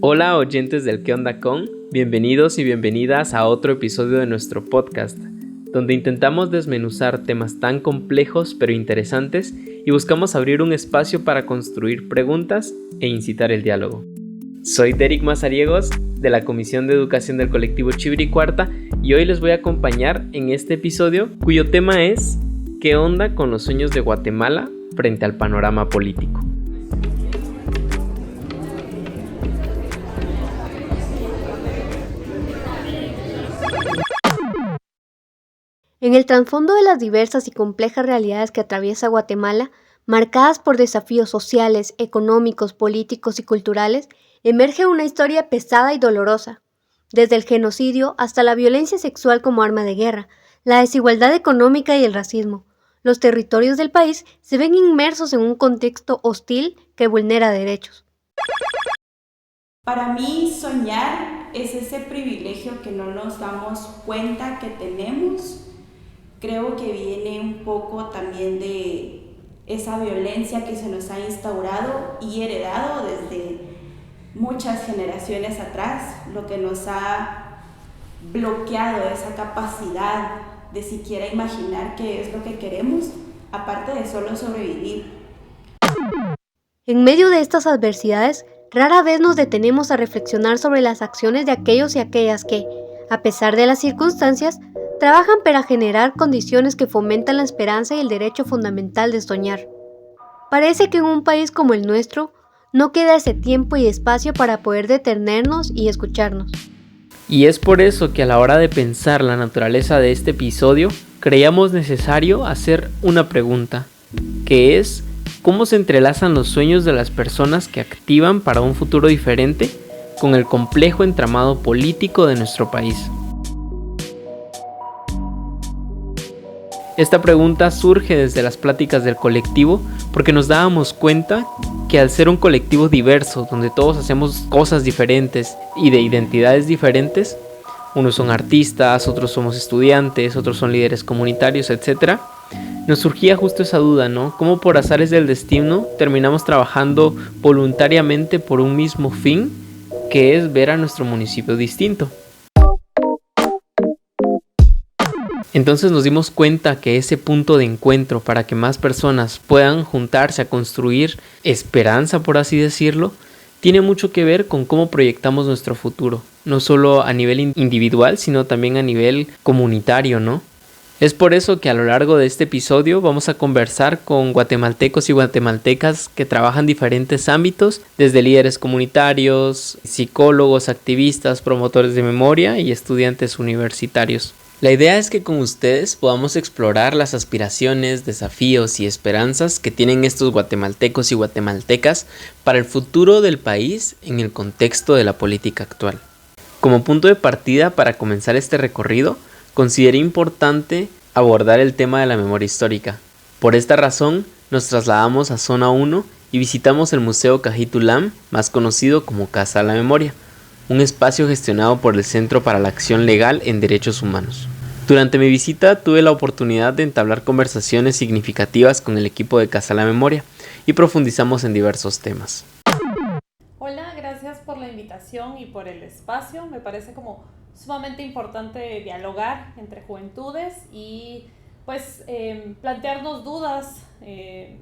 Hola oyentes del ¿Qué onda con? Bienvenidos y bienvenidas a otro episodio de nuestro podcast, donde intentamos desmenuzar temas tan complejos pero interesantes y buscamos abrir un espacio para construir preguntas e incitar el diálogo. Soy Derek Mazariegos de la Comisión de Educación del Colectivo Chiviricuarta y hoy les voy a acompañar en este episodio cuyo tema es ¿qué onda con los sueños de Guatemala frente al panorama político? En el trasfondo de las diversas y complejas realidades que atraviesa Guatemala, marcadas por desafíos sociales, económicos, políticos y culturales, emerge una historia pesada y dolorosa. Desde el genocidio hasta la violencia sexual como arma de guerra, la desigualdad económica y el racismo, los territorios del país se ven inmersos en un contexto hostil que vulnera derechos. Para mí, soñar es ese privilegio que no nos damos cuenta que tenemos. Creo que viene un poco también de esa violencia que se nos ha instaurado y heredado desde muchas generaciones atrás, lo que nos ha bloqueado esa capacidad de siquiera imaginar qué es lo que queremos, aparte de solo sobrevivir. En medio de estas adversidades, rara vez nos detenemos a reflexionar sobre las acciones de aquellos y aquellas que, a pesar de las circunstancias, trabajan para generar condiciones que fomentan la esperanza y el derecho fundamental de soñar. Parece que en un país como el nuestro, no queda ese tiempo y espacio para poder detenernos y escucharnos. Y es por eso que a la hora de pensar la naturaleza de este episodio, creíamos necesario hacer una pregunta, que es ¿cómo se entrelazan los sueños de las personas que activan para un futuro diferente con el complejo entramado político de nuestro país? Esta pregunta surge desde las pláticas del colectivo porque nos dábamos cuenta que al ser un colectivo diverso, donde todos hacemos cosas diferentes y de identidades diferentes, unos son artistas, otros somos estudiantes, otros son líderes comunitarios, etc., nos surgía justo esa duda, ¿no? ¿Cómo por azares del destino terminamos trabajando voluntariamente por un mismo fin, que es ver a nuestro municipio distinto? Entonces nos dimos cuenta que ese punto de encuentro para que más personas puedan juntarse a construir esperanza, por así decirlo, tiene mucho que ver con cómo proyectamos nuestro futuro, no solo a nivel individual, sino también a nivel comunitario, ¿no? Es por eso que a lo largo de este episodio vamos a conversar con guatemaltecos y guatemaltecas que trabajan diferentes ámbitos, desde líderes comunitarios, psicólogos, activistas, promotores de memoria y estudiantes universitarios. La idea es que con ustedes podamos explorar las aspiraciones, desafíos y esperanzas que tienen estos guatemaltecos y guatemaltecas para el futuro del país en el contexto de la política actual. Como punto de partida para comenzar este recorrido, consideré importante abordar el tema de la memoria histórica. Por esta razón, nos trasladamos a Zona 1 y visitamos el Museo Cajitulam, más conocido como Casa de la Memoria, un espacio gestionado por el Centro para la Acción Legal en Derechos Humanos. Durante mi visita tuve la oportunidad de entablar conversaciones significativas con el equipo de Casa de la Memoria y profundizamos en diversos temas. Hola, gracias por la invitación y por el espacio. Me parece como sumamente importante dialogar entre juventudes y pues plantearnos dudas,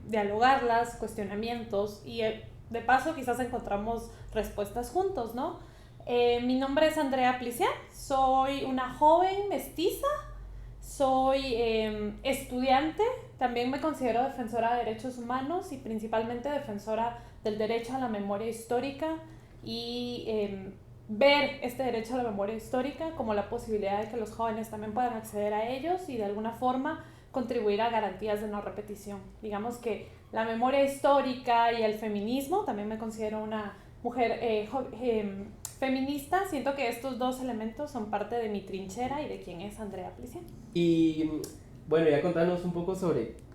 dialogarlas, cuestionamientos y de paso quizás encontramos respuestas juntos, ¿no? Mi nombre es Andrea Pliciat, soy una joven mestiza, soy estudiante, también me considero defensora de derechos humanos y principalmente defensora del derecho a la memoria histórica y ver este derecho a la memoria histórica como la posibilidad de que los jóvenes también puedan acceder a ellos y de alguna forma contribuir a garantías de no repetición. Digamos que la memoria histórica y el feminismo, también me considero una mujer feminista, siento que estos dos elementos son parte de mi trinchera y de quién es Andrea Pliciat. Y bueno, ya contanos un poco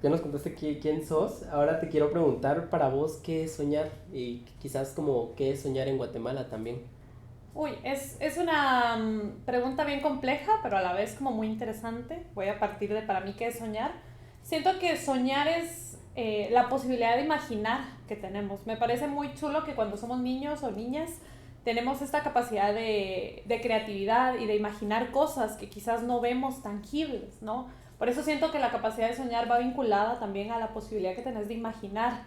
ya nos contaste quién sos, ahora te quiero preguntar para vos qué es soñar y quizás como qué es soñar en Guatemala también. Uy, es una pregunta bien compleja, pero a la vez como muy interesante. Voy a partir de para mí qué es soñar. Siento que soñar es la posibilidad de imaginar que tenemos. Me parece muy chulo que cuando somos niños o niñas tenemos esta capacidad de creatividad y de imaginar cosas que quizás no vemos tangibles, ¿no? Por eso siento que la capacidad de soñar va vinculada también a la posibilidad que tenés de imaginar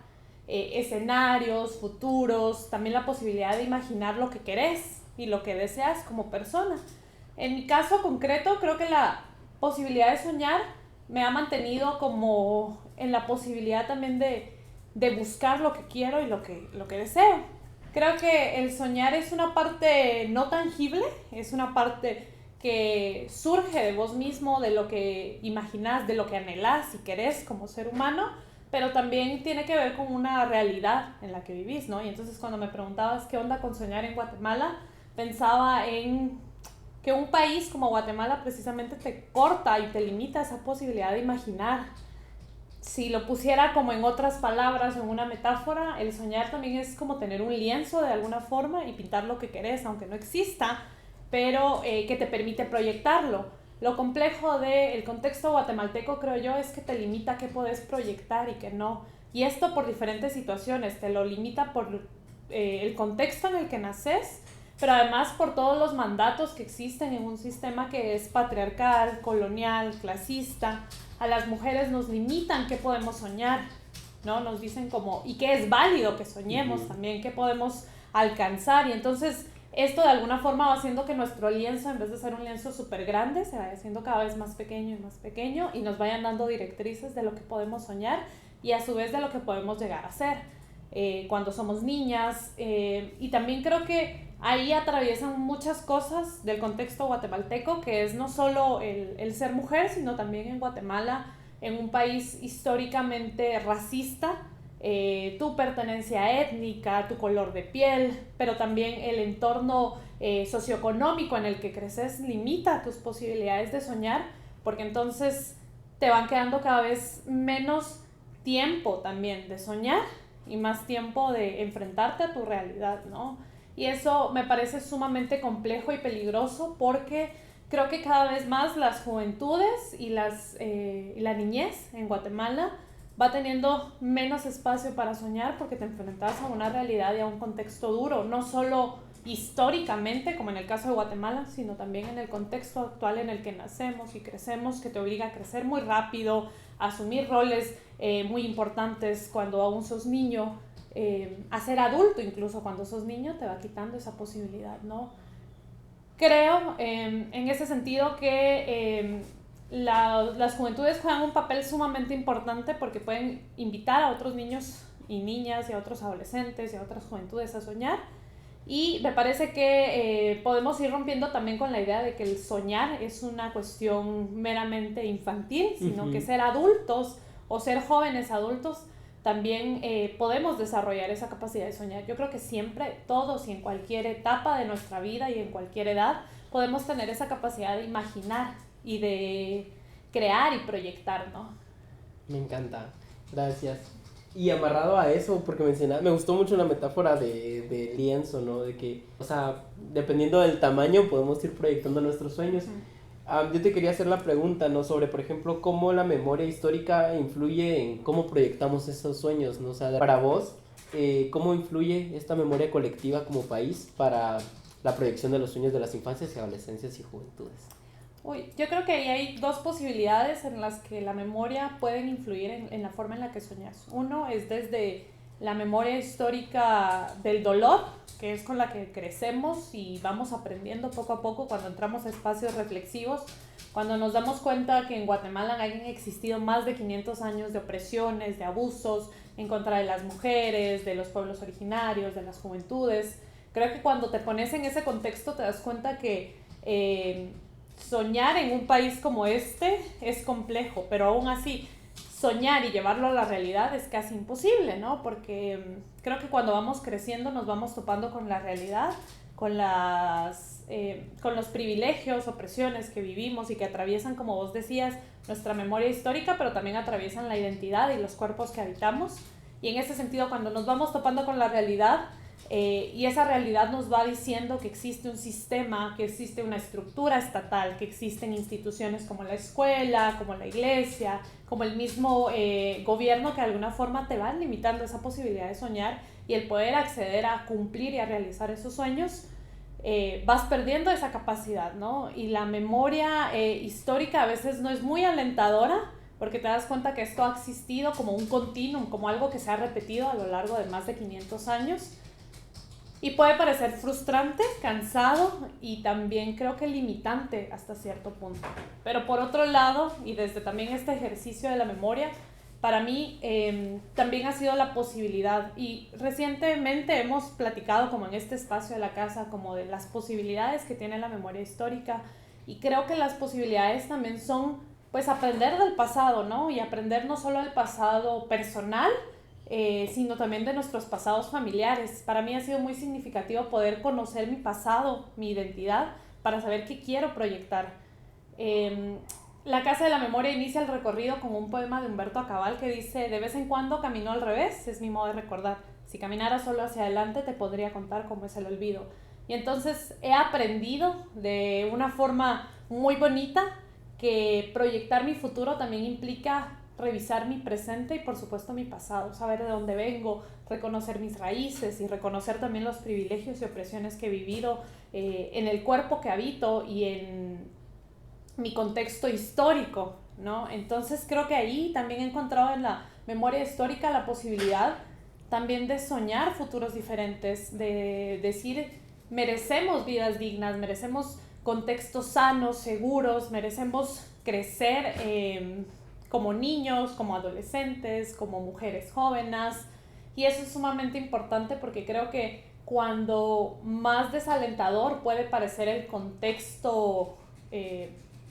escenarios, futuros, también la posibilidad de imaginar lo que querés y lo que deseas como persona. En mi caso concreto, creo que la posibilidad de soñar me ha mantenido como en la posibilidad también de buscar lo que quiero y lo que deseo. Creo que el soñar es una parte no tangible, es una parte que surge de vos mismo, de lo que imaginás, de lo que anhelás y querés como ser humano, pero también tiene que ver con una realidad en la que vivís, ¿no? Y entonces cuando me preguntabas qué onda con soñar en Guatemala, pensaba en que un país como Guatemala precisamente te corta y te limita esa posibilidad de imaginar. Si lo pusiera como en otras palabras o en una metáfora, el soñar también es como tener un lienzo de alguna forma y pintar lo que querés, aunque no exista, pero que te permite proyectarlo. Lo complejo del contexto guatemalteco, creo yo, es que te limita qué podés proyectar y qué no. Y esto por diferentes situaciones. Te lo limita por el contexto en el que naces, pero además por todos los mandatos que existen en un sistema que es patriarcal, colonial, clasista. A las mujeres nos limitan qué podemos soñar, ¿no? Nos dicen como, y qué es válido que soñemos también, qué podemos alcanzar. Y entonces esto de alguna forma va haciendo que nuestro lienzo, en vez de ser un lienzo súper grande, se vaya haciendo cada vez más pequeño y nos vayan dando directrices de lo que podemos soñar y a su vez de lo que podemos llegar a ser cuando somos niñas. Y también creo que ahí atraviesan muchas cosas del contexto guatemalteco, que es no solo el ser mujer, sino también en Guatemala, en un país históricamente racista, tu pertenencia étnica, tu color de piel, pero también el entorno socioeconómico en el que creces limita tus posibilidades de soñar, porque entonces te van quedando cada vez menos tiempo también de soñar y más tiempo de enfrentarte a tu realidad, ¿no? Y eso me parece sumamente complejo y peligroso porque creo que cada vez más las juventudes y la niñez en Guatemala va teniendo menos espacio para soñar porque te enfrentas a una realidad y a un contexto duro, no solo históricamente, como en el caso de Guatemala, sino también en el contexto actual en el que nacemos y crecemos, que te obliga a crecer muy rápido, a asumir roles muy importantes cuando aún sos niño, a ser adulto incluso cuando sos niño, te va quitando esa posibilidad, ¿no? Creo en ese sentido que las juventudes juegan un papel sumamente importante porque pueden invitar a otros niños y niñas y a otros adolescentes y a otras juventudes a soñar. Y me parece que podemos ir rompiendo también con la idea de que el soñar es una cuestión meramente infantil, sino que ser adultos o ser jóvenes adultos también podemos desarrollar esa capacidad de soñar. Yo creo que siempre, todos y en cualquier etapa de nuestra vida y en cualquier edad, podemos tener esa capacidad de imaginar y de crear y proyectar, ¿no? Me encanta, gracias. Y amarrado a eso, porque me gustó mucho la metáfora de lienzo, ¿no? De que, o sea, dependiendo del tamaño podemos ir proyectando nuestros sueños. Yo te quería hacer la pregunta, ¿no? Sobre, por ejemplo, cómo la memoria histórica influye en cómo proyectamos esos sueños, ¿no? O sea, para vos, ¿cómo influye esta memoria colectiva como país para la proyección de los sueños de las infancias y adolescencias y juventudes? Yo creo que ahí hay dos posibilidades en las que la memoria puede influir en la forma en la que soñas. Uno es desde la memoria histórica del dolor, que es con la que crecemos y vamos aprendiendo poco a poco cuando entramos a espacios reflexivos, cuando nos damos cuenta que en Guatemala han existido más de 500 años de opresiones, de abusos en contra de las mujeres, de los pueblos originarios, de las juventudes. Creo que cuando te pones en ese contexto te das cuenta que soñar en un país como este es complejo, pero aún así soñar y llevarlo a la realidad es casi imposible, ¿no? Porque creo que cuando vamos creciendo nos vamos topando con la realidad, con los privilegios, opresiones que vivimos y que atraviesan, como vos decías, nuestra memoria histórica, pero también atraviesan la identidad y los cuerpos que habitamos. Y en ese sentido, cuando nos vamos topando con la realidad, Y esa realidad nos va diciendo que existe un sistema, que existe una estructura estatal, que existen instituciones como la escuela, como la iglesia, como el mismo gobierno, que de alguna forma te van limitando esa posibilidad de soñar, y el poder acceder a cumplir y a realizar esos sueños, vas perdiendo esa capacidad, ¿no? Y la memoria histórica a veces no es muy alentadora, porque te das cuenta que esto ha existido como un continuum, como algo que se ha repetido a lo largo de más de 500 años. Y puede parecer frustrante, cansado y también creo que limitante hasta cierto punto. Pero por otro lado, y desde también este ejercicio de la memoria, para mí también ha sido la posibilidad, y recientemente hemos platicado como en este espacio de la casa, como de las posibilidades que tiene la memoria histórica, y creo que las posibilidades también son pues aprender del pasado, ¿no? Y aprender no solo del pasado personal, sino también de nuestros pasados familiares. Para mí ha sido muy significativo poder conocer mi pasado, mi identidad, para saber qué quiero proyectar. La Casa de la Memoria inicia el recorrido con un poema de Humberto Acabal que dice: de vez en cuando camino al revés, es mi modo de recordar. Si caminara solo hacia adelante te podría contar cómo es el olvido. Y entonces he aprendido de una forma muy bonita que proyectar mi futuro también implica revisar mi presente y por supuesto mi pasado, saber de dónde vengo, reconocer mis raíces y reconocer también los privilegios y opresiones que he vivido en el cuerpo que habito y en mi contexto histórico, ¿no? Entonces creo que ahí también he encontrado en la memoria histórica la posibilidad también de soñar futuros diferentes, de decir merecemos vidas dignas, merecemos contextos sanos, seguros, merecemos crecer como niños, como adolescentes, como mujeres jóvenes, y eso es sumamente importante porque creo que cuando más desalentador puede parecer el contexto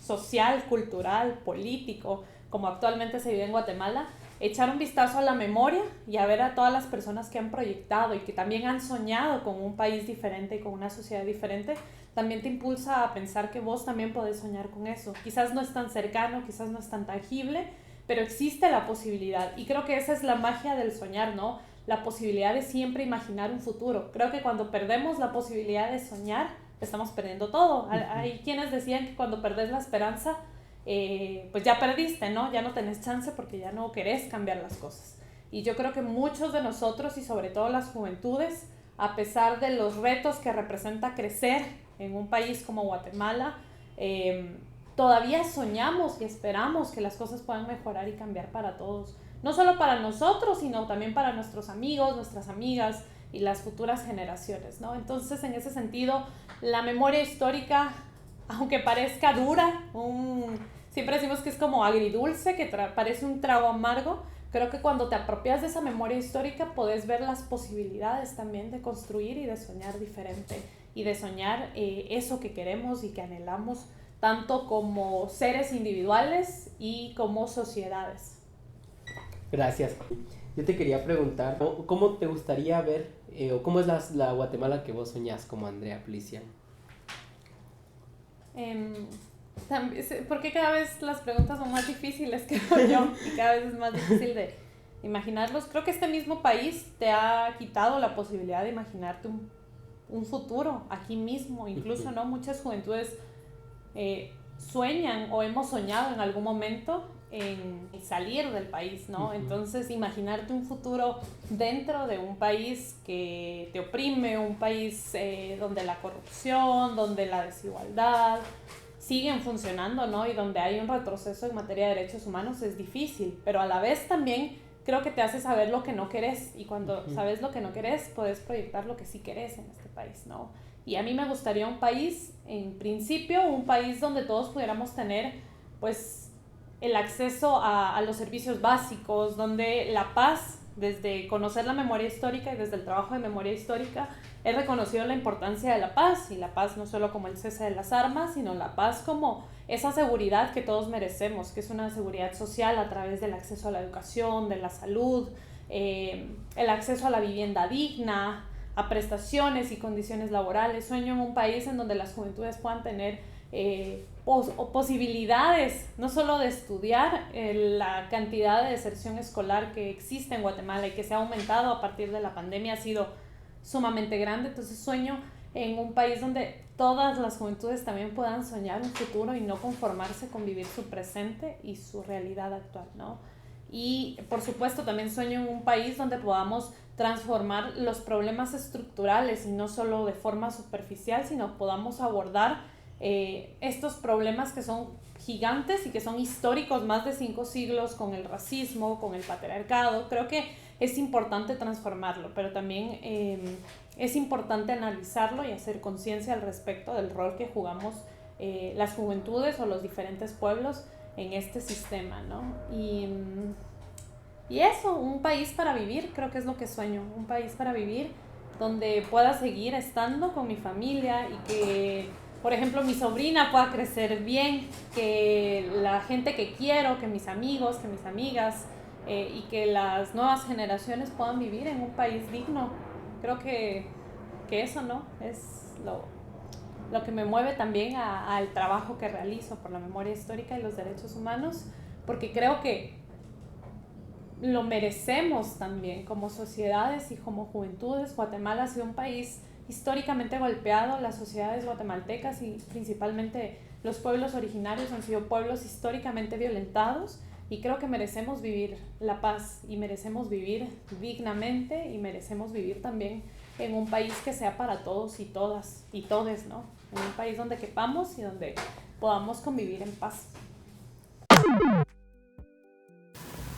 social, cultural, político, como actualmente se vive en Guatemala, echar un vistazo a la memoria y a ver a todas las personas que han proyectado y que también han soñado con un país diferente y con una sociedad diferente, también te impulsa a pensar que vos también podés soñar con eso. Quizás no es tan cercano, quizás no es tan tangible, pero existe la posibilidad. Y creo que esa es la magia del soñar, ¿no? La posibilidad de siempre imaginar un futuro. Creo que cuando perdemos la posibilidad de soñar, estamos perdiendo todo. Hay quienes decían que cuando perdés la esperanza, pues ya perdiste, ¿no? Ya no tenés chance porque ya no querés cambiar las cosas. Y yo creo que muchos de nosotros, y sobre todo las juventudes, a pesar de los retos que representa crecer en un país como Guatemala, todavía soñamos y esperamos que las cosas puedan mejorar y cambiar para todos. No solo para nosotros, sino también para nuestros amigos, nuestras amigas y las futuras generaciones, ¿no? Entonces, en ese sentido, la memoria histórica, aunque parezca dura, siempre decimos que es como agridulce, que parece un trago amargo. Creo que cuando te apropias de esa memoria histórica podés ver las posibilidades también de construir y de soñar diferente y de soñar eso que queremos y que anhelamos tanto como seres individuales y como sociedades. Gracias. Yo te quería preguntar, ¿cómo te gustaría ver o cómo es la Guatemala que vos soñás como Andrea Feliciano? Porque cada vez las preguntas son más difíciles, creo yo, y cada vez es más difícil de imaginarlos. Creo que este mismo país te ha quitado la posibilidad de imaginarte un futuro aquí mismo. Incluso, ¿no? Muchas juventudes sueñan o hemos soñado en algún momento en salir del país, ¿no? Entonces, imaginarte un futuro dentro de un país que te oprime, un país donde la corrupción, donde la desigualdad siguen funcionando, ¿no? Y donde hay un retroceso en materia de derechos humanos es difícil, pero a la vez también creo que te hace saber lo que no querés, y cuando sabes lo que no querés, puedes proyectar lo que sí querés en este país, ¿no? Y a mí me gustaría un país, en principio, un país donde todos pudiéramos tener, pues, el acceso a los servicios básicos, donde la paz, desde conocer la memoria histórica y desde el trabajo de memoria histórica, he reconocido la importancia de la paz, y la paz no solo como el cese de las armas, sino la paz como esa seguridad que todos merecemos, que es una seguridad social a través del acceso a la educación, de la salud, el acceso a la vivienda digna, a prestaciones y condiciones laborales. Sueño en un país en donde las juventudes puedan tener posibilidades, no solo de estudiar. La cantidad de deserción escolar que existe en Guatemala y que se ha aumentado a partir de la pandemia ha sido sumamente grande. Entonces sueño en un país donde todas las juventudes también puedan soñar un futuro y no conformarse con vivir su presente y su realidad actual, ¿no? Y por supuesto también sueño en un país donde podamos transformar los problemas estructurales y no solo de forma superficial, sino podamos abordar estos problemas que son gigantes y que son históricos, más de 5 siglos, con el racismo, con el patriarcado. Creo que es importante transformarlo, pero también es importante analizarlo y hacer conciencia al respecto del rol que jugamos las juventudes o los diferentes pueblos en este sistema, ¿no? Y eso, un país para vivir, creo que es lo que sueño, un país para vivir donde pueda seguir estando con mi familia y que, por ejemplo, mi sobrina pueda crecer bien, que la gente que quiero, que mis amigos, que mis amigas y que las nuevas generaciones puedan vivir en un país digno. Creo que eso, ¿no? Es lo que me mueve también al trabajo que realizo por la memoria histórica y los derechos humanos, porque creo que lo merecemos también como sociedades y como juventudes. Guatemala ha sido un país históricamente golpeado, las sociedades guatemaltecas y principalmente los pueblos originarios han sido pueblos históricamente violentados, y creo que merecemos vivir la paz y merecemos vivir dignamente y merecemos vivir también en un país que sea para todos y todas y todes, ¿no? En un país donde quepamos y donde podamos convivir en paz.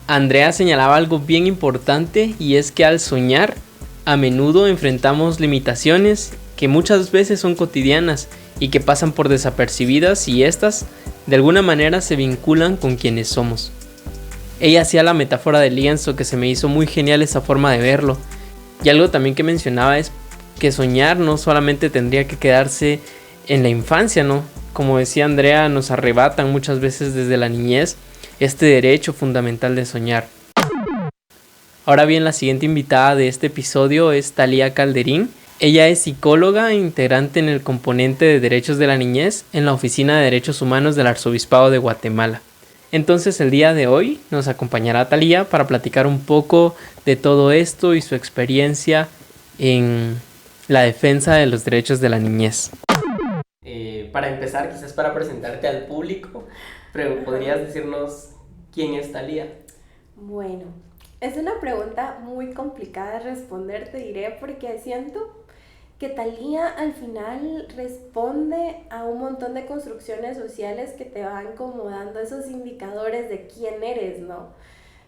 Andrea señalaba algo bien importante, y es que al soñar a menudo enfrentamos limitaciones que muchas veces son cotidianas y que pasan por desapercibidas, y estas de alguna manera se vinculan con quienes somos. Ella hacía la metáfora del lienzo, que se me hizo muy genial esa forma de verlo, y algo también que mencionaba es que soñar no solamente tendría que quedarse en la infancia, ¿no? Como decía Andrea, nos arrebatan muchas veces desde la niñez este derecho fundamental de soñar. Ahora bien, la siguiente invitada de este episodio es Thalía Calderín. Ella es psicóloga e integrante en el componente de Derechos de la Niñez en la Oficina de Derechos Humanos del Arzobispado de Guatemala. Entonces, el día de hoy nos acompañará Thalía para platicar un poco de todo esto y su experiencia en la defensa de los derechos de la niñez. Para empezar, quizás para presentarte al público, pero ¿podrías decirnos quién es Thalía? Bueno, es una pregunta muy complicada de responder, te diré, porque siento que Thalía al final responde a un montón de construcciones sociales que te van como dando esos indicadores de quién eres, ¿no?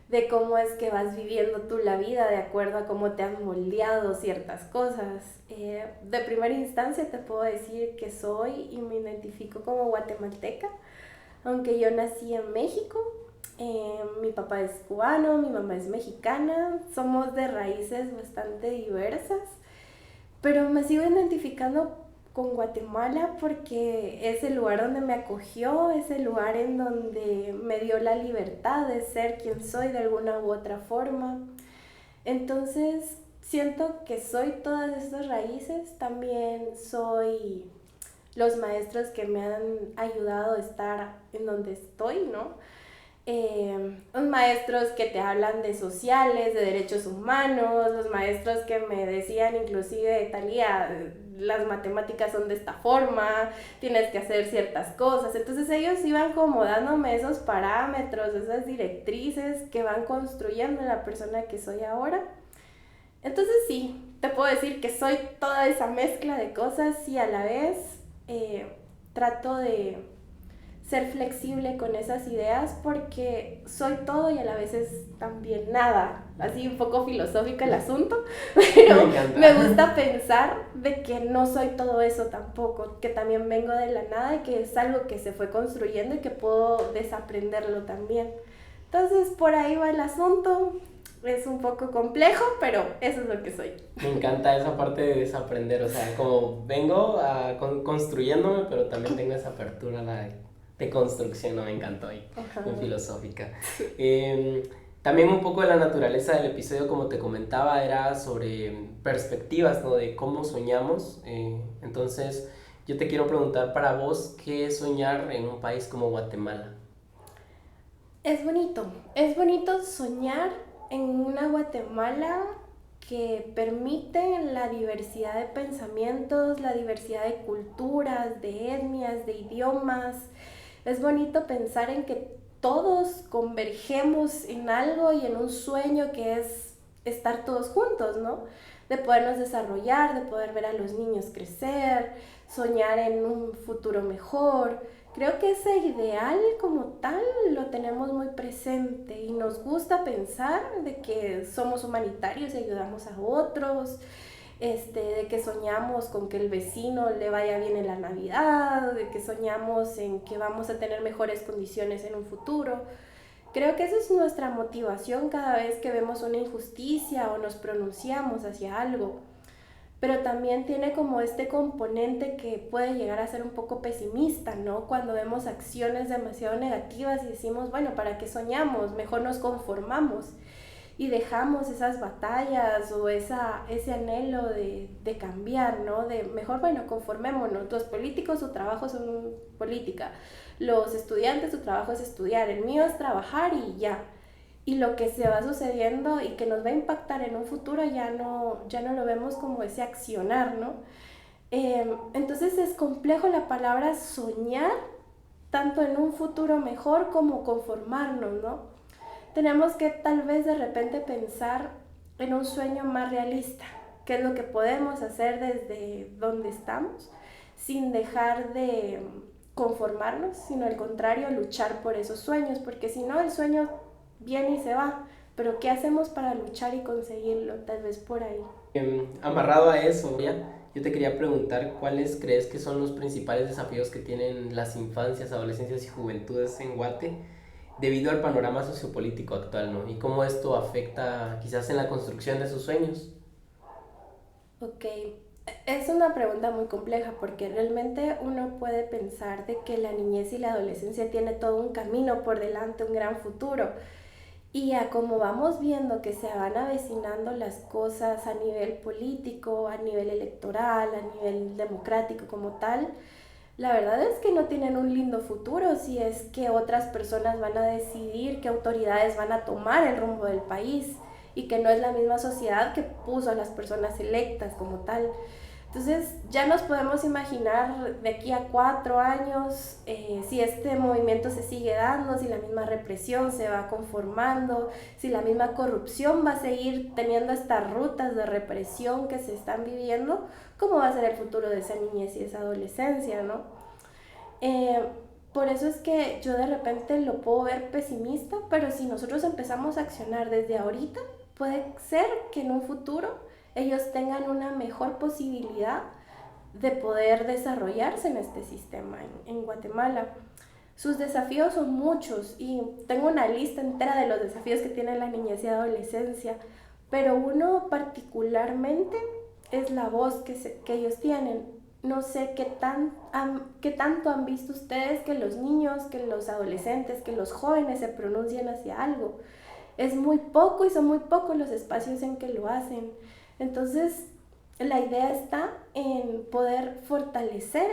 De cómo es que vas viviendo tú la vida de acuerdo a cómo te han moldeado ciertas cosas. De primera instancia te puedo decir que soy y me identifico como guatemalteca, aunque yo nací en México. Mi papá es cubano, mi mamá es mexicana, somos de raíces bastante diversas, pero me sigo identificando con Guatemala porque es el lugar donde me acogió, es el lugar en donde me dio la libertad de ser quien soy de alguna u otra forma. Entonces siento que soy todas estas raíces, también soy los maestros que me han ayudado a estar en donde estoy, ¿no? Los maestros que te hablan de sociales, de derechos humanos, los maestros que me decían inclusive, Thalía, las matemáticas son de esta forma, tienes que hacer ciertas cosas. Entonces ellos iban como dándome esos parámetros, esas directrices que van construyendo la persona que soy ahora. Entonces sí, te puedo decir que soy toda esa mezcla de cosas y a la vez trato de ser flexible con esas ideas porque soy todo y a la vez es también nada. Así un poco filosófico el asunto, pero me gusta pensar de que no soy todo eso tampoco, que también vengo de la nada y que es algo que se fue construyendo y que puedo desaprenderlo también. Entonces por ahí va el asunto. Es un poco complejo, pero eso es lo que soy. Me encanta esa parte de desaprender, o sea, como vengo construyéndome, pero también tengo esa apertura de construcción, ¿no? Me encantó ahí, muy filosófica. También un poco de la naturaleza del episodio, como te comentaba, era sobre perspectivas, ¿no? De cómo soñamos. Entonces, yo te quiero preguntar para vos, ¿qué es soñar en un país como Guatemala? Es bonito soñar en una Guatemala que permiten la diversidad de pensamientos, la diversidad de culturas, de etnias, de idiomas. Es bonito pensar en que todos convergemos en algo y en un sueño que es estar todos juntos, ¿no? De podernos desarrollar, de poder ver a los niños crecer, soñar en un futuro mejor. Creo que ese ideal como tal lo tenemos muy presente y nos gusta pensar de que somos humanitarios y ayudamos a otros, de que soñamos con que el vecino le vaya bien en la Navidad, de que soñamos en que vamos a tener mejores condiciones en un futuro. Creo que esa es nuestra motivación cada vez que vemos una injusticia o nos pronunciamos hacia algo. Pero también tiene como este componente que puede llegar a ser un poco pesimista, ¿no? Cuando vemos acciones demasiado negativas y decimos, bueno, ¿para qué soñamos? Mejor nos conformamos y dejamos esas batallas o ese anhelo de cambiar, ¿no? De mejor, bueno, conformémonos. Los políticos, su trabajo es política. Los estudiantes, su trabajo es estudiar. El mío es trabajar y ya. Y lo que se va sucediendo y que nos va a impactar en un futuro ya no lo vemos como ese accionar, ¿no? Entonces es complejo la palabra soñar, tanto en un futuro mejor como conformarnos, ¿no? Tenemos que tal vez de repente pensar en un sueño más realista, qué es lo que podemos hacer desde donde estamos, sin dejar de conformarnos, sino al contrario, luchar por esos sueños, porque si no el sueño viene y se va, pero ¿qué hacemos para luchar y conseguirlo? Tal vez por ahí. Amarrado a eso, ¿ya? Yo te quería preguntar cuáles crees que son los principales desafíos que tienen las infancias, adolescencias y juventudes en Guate debido al panorama sociopolítico actual, ¿no? Y cómo esto afecta quizás en la construcción de sus sueños. Ok, es una pregunta muy compleja porque realmente uno puede pensar de que la niñez y la adolescencia tiene todo un camino por delante, un gran futuro. Y a como vamos viendo que se van avecinando las cosas a nivel político, a nivel electoral, a nivel democrático como tal, la verdad es que no tienen un lindo futuro si es que otras personas van a decidir qué autoridades van a tomar el rumbo del país y que no es la misma sociedad que puso a las personas electas como tal. Entonces ya nos podemos imaginar de aquí a 4 años si este movimiento se sigue dando, si la misma represión se va conformando, si la misma corrupción va a seguir teniendo estas rutas de represión que se están viviendo, cómo va a ser el futuro de esa niñez y esa adolescencia, ¿no? Por eso es que yo de repente lo puedo ver pesimista, pero si nosotros empezamos a accionar desde ahorita, puede ser que en un futuro ellos tengan una mejor posibilidad de poder desarrollarse en este sistema en Guatemala. Sus desafíos son muchos y tengo una lista entera de los desafíos que tiene la niñez y adolescencia, pero uno particularmente es la voz que ellos tienen. No sé qué tanto han visto ustedes que los niños, que los adolescentes, que los jóvenes se pronuncien hacia algo. Es muy poco y son muy pocos los espacios en que lo hacen. Entonces, la idea está en poder fortalecer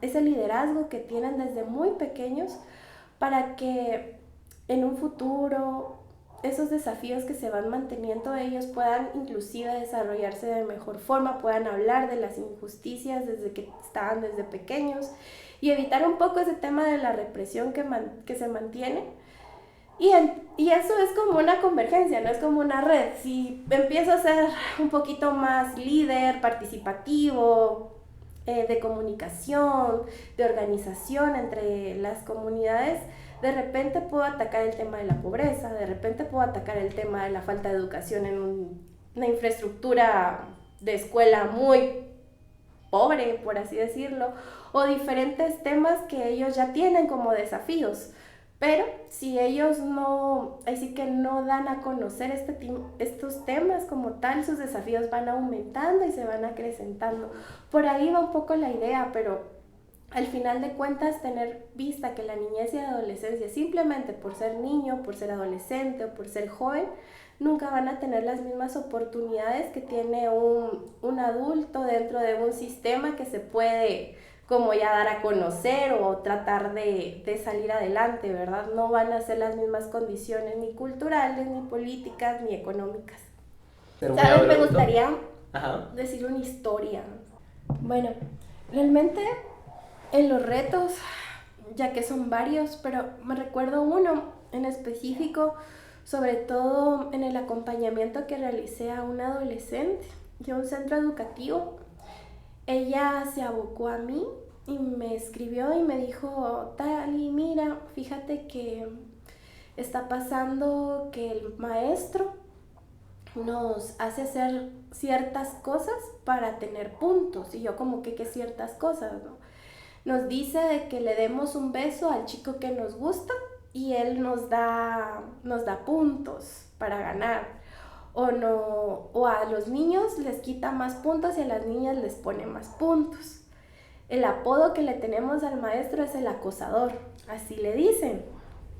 ese liderazgo que tienen desde muy pequeños para que en un futuro esos desafíos que se van manteniendo ellos puedan inclusive desarrollarse de mejor forma, puedan hablar de las injusticias desde que estaban desde pequeños y evitar un poco ese tema de la represión que se mantiene. Y eso es como una convergencia, no es como una red. Si empiezo a ser un poquito más líder, participativo, de comunicación, de organización entre las comunidades, de repente puedo atacar el tema de la pobreza, de repente puedo atacar el tema de la falta de educación en una infraestructura de escuela muy pobre, por así decirlo, o diferentes temas que ellos ya tienen como desafíos. Pero si ellos así que no dan a conocer estos temas como tal, sus desafíos van aumentando y se van acrecentando. Por ahí va un poco la idea, pero al final de cuentas tener vista que la niñez y la adolescencia, simplemente por ser niño, por ser adolescente o por ser joven, nunca van a tener las mismas oportunidades que tiene un adulto dentro de un sistema que se puede como ya dar a conocer o tratar de salir adelante, ¿verdad? No van a ser las mismas condiciones ni culturales, ni políticas, ni económicas. Pero muy ¿Sabes? Me abrupto. gustaría Ajá. decir una historia. Bueno, realmente en los retos, ya que son varios, pero me recuerdo uno en específico, sobre todo en el acompañamiento que realicé a una adolescente de un centro educativo. Ella se abocó a mí y me escribió y me dijo, Tali, mira, fíjate que está pasando que el maestro nos hace hacer ciertas cosas para tener puntos. Y yo como que, ¿qué ciertas cosas, no? Nos dice de que le demos un beso al chico que nos gusta y él nos da puntos para ganar. O no, o a los niños les quita más puntos y a las niñas les pone más puntos. El apodo que le tenemos al maestro es el acosador, así le dicen,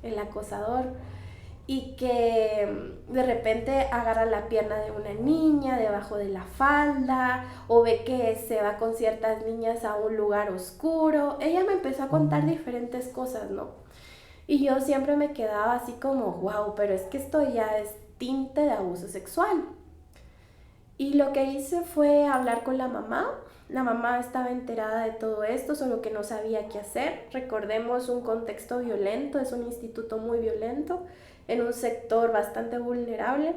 el acosador. Y que de repente agarra la pierna de una niña debajo de la falda, o ve que se va con ciertas niñas a un lugar oscuro. Ella me empezó a contar diferentes cosas, ¿no? Y yo siempre me quedaba así como, wow, pero es que esto ya es tinte de abuso sexual. Y lo que hice fue hablar con la mamá. La mamá estaba enterada de todo esto, solo que no sabía qué hacer. Recordemos un contexto violento, es un instituto muy violento, en un sector bastante vulnerable.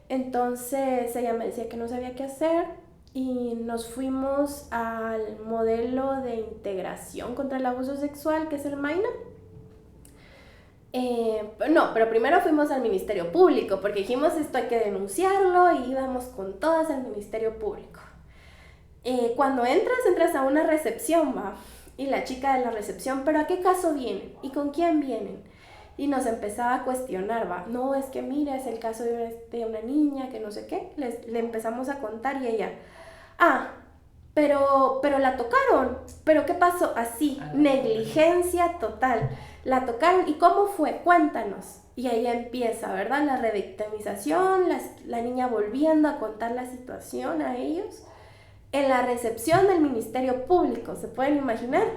Entonces ella me decía que no sabía qué hacer y nos fuimos al modelo de integración contra el abuso sexual, que es el MAINA. No, pero primero fuimos al Ministerio Público porque dijimos esto hay que denunciarlo y íbamos con todas al Ministerio Público. Cuando entras a una recepción, ¿va? Y la chica de la recepción, ¿pero a qué caso vienen? ¿Y con quién vienen? Y nos empezaba a cuestionar, ¿va? No, es que mira, es el caso de una niña que no sé qué. Le empezamos a contar y ella, pero la tocaron. ¿Pero qué pasó? Así, negligencia total. La tocaron. ¿Y cómo fue? Cuéntanos. Y ahí empieza, ¿verdad? La revictimización, la niña volviendo a contar la situación a ellos. En la recepción del Ministerio Público, ¿se pueden imaginar?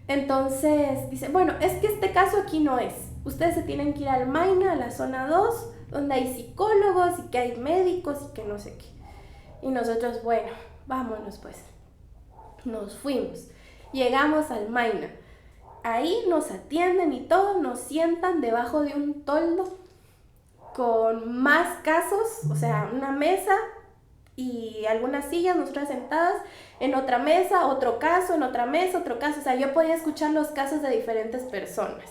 Entonces dice, bueno, es que este caso aquí no es. Ustedes se tienen que ir al MAINA, a la zona 2, donde hay psicólogos y que hay médicos y que no sé qué. Y nosotros, bueno, vámonos pues. Nos fuimos. Llegamos al MAINA. Ahí nos atienden y todo, nos sientan debajo de un toldo con más casos, o sea, una mesa y algunas sillas, nosotras sentadas, en otra mesa, otro caso, en otra mesa, otro caso. O sea, yo podía escuchar los casos de diferentes personas,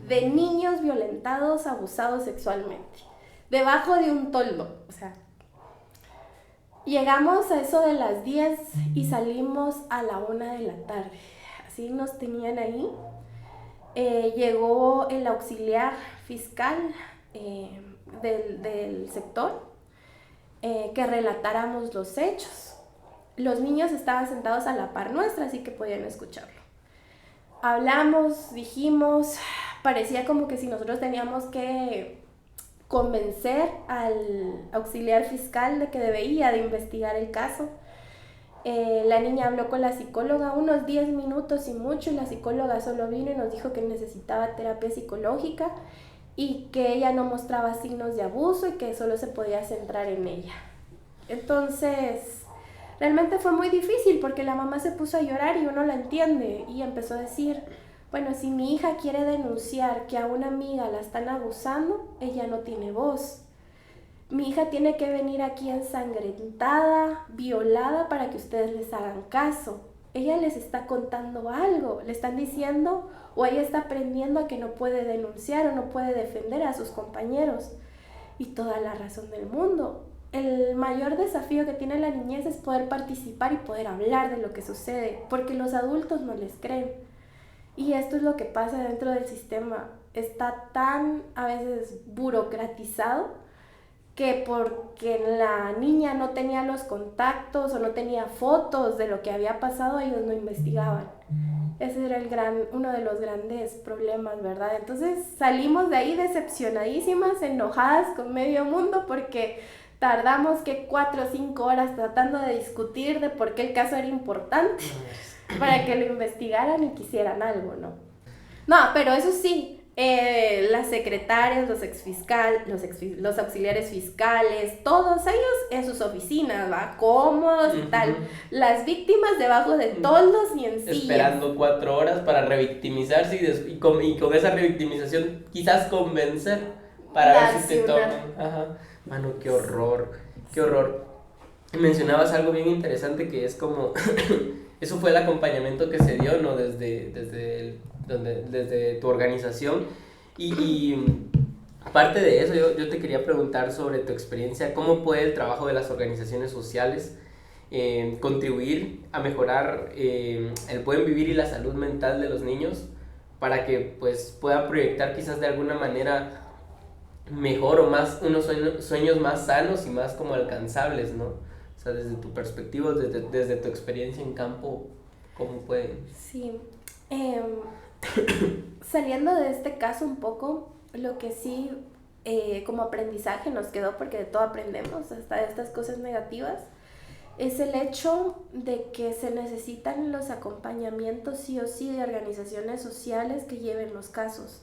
de niños violentados, abusados sexualmente, debajo de un toldo. O sea, llegamos a eso de las 10 y salimos a la 1 de la tarde. Así nos tenían ahí. Llegó el auxiliar fiscal del sector, que relatáramos los hechos. Los niños estaban sentados a la par nuestra, así que podían escucharlo. Hablamos, dijimos, parecía como que si nosotros teníamos que convencer al auxiliar fiscal de que debía de investigar el caso. La niña habló con la psicóloga unos 10 minutos y mucho, y la psicóloga solo vino y nos dijo que necesitaba terapia psicológica y que ella no mostraba signos de abuso y que solo se podía centrar en ella. Entonces, realmente fue muy difícil porque la mamá se puso a llorar y uno la entiende y empezó a decir, bueno, si mi hija quiere denunciar que a una amiga la están abusando, ella no tiene voz. Mi hija tiene que venir aquí ensangrentada, violada, para que ustedes les hagan caso. Ella les está contando algo, le están diciendo, o ella está aprendiendo a que no puede denunciar o no puede defender a sus compañeros. Y toda la razón del mundo. El mayor desafío que tiene la niñez es poder participar y poder hablar de lo que sucede, porque los adultos no les creen. Y esto es lo que pasa dentro del sistema. Está tan a veces burocratizado que porque la niña no tenía los contactos o no tenía fotos de lo que había pasado, ellos no investigaban. Ese era uno de los grandes problemas, ¿verdad? Entonces salimos de ahí decepcionadísimas, enojadas con medio mundo porque tardamos 4 o 5 horas tratando de discutir de por qué el caso era importante para que lo investigaran y quisieran algo, ¿no? No, pero eso sí, las secretarias, los auxiliares fiscales, todos ellos en sus oficinas, ¿va? Cómodos y tal. Las víctimas debajo de toldos y en sillas. Esperando 4 horas para revictimizarse y con esa revictimización quizás convencer para ver si te toman. Ajá. Mano, qué horror, qué horror. Mencionabas algo bien interesante que es como... Eso fue el acompañamiento que se dio, ¿no? Desde tu organización y aparte de eso yo te quería preguntar sobre tu experiencia, ¿cómo puede el trabajo de las organizaciones sociales contribuir a mejorar el buen vivir y la salud mental de los niños para que pues puedan proyectar quizás de alguna manera mejor o más unos sueños más sanos y más como alcanzables, ¿no? O sea, desde tu perspectiva, desde tu experiencia en campo, ¿cómo pueden? Sí, saliendo de este caso un poco, lo que sí como aprendizaje nos quedó, porque de todo aprendemos, hasta de estas cosas negativas, es el hecho de que se necesitan los acompañamientos sí o sí de organizaciones sociales que lleven los casos.